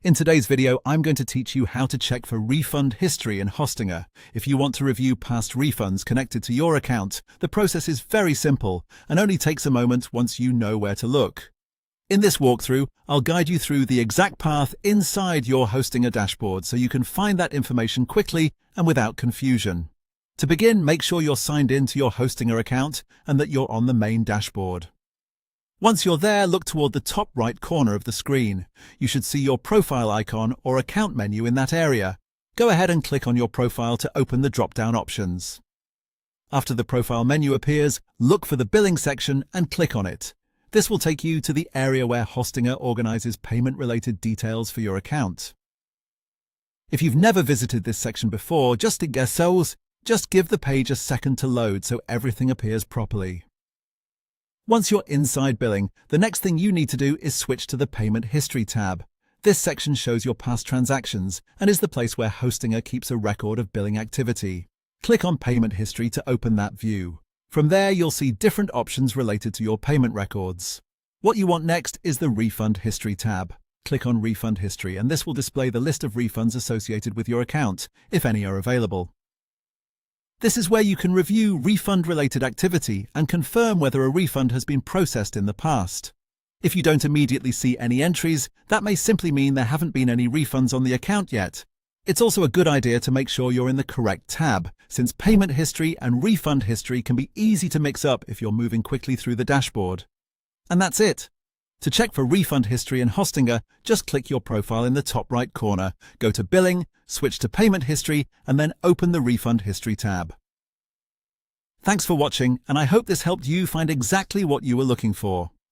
In today's video, I'm going to teach you how to check for refund history in Hostinger. If you want to review past refunds connected to your account, the process is very simple and only takes a moment once you know where to look. In this walkthrough, I'll guide you through the exact path inside your Hostinger dashboard so you can find that information quickly and without confusion. To begin, make sure you're signed in to your Hostinger account and that you're on the main dashboard. Once you're there, look toward the top right corner of the screen. You should see your profile icon or account menu in that area. Go ahead and click on your profile to open the drop-down options. After the profile menu appears, look for the billing section and click on it. This will take you to the area where Hostinger organizes payment-related details for your account. If you've never visited this section before, just give the page a second to load so everything appears properly. Once you're inside billing, the next thing you need to do is switch to the Payment History tab. This section shows your past transactions and is the place where Hostinger keeps a record of billing activity. Click on Payment History to open that view. From there, you'll see different options related to your payment records. What you want next is the Refund History tab. Click on Refund History and this will display the list of refunds associated with your account, if any are available. This is where you can review refund-related activity and confirm whether a refund has been processed in the past. If you don't immediately see any entries, that may simply mean there haven't been any refunds on the account yet. It's also a good idea to make sure you're in the correct tab, since payment history and refund history can be easy to mix up if you're moving quickly through the dashboard. And that's it. To check for refund history in Hostinger, just click your profile in the top right corner, go to Billing, switch to Payment History, and then open the Refund History tab. Thanks for watching, and I hope this helped you find exactly what you were looking for.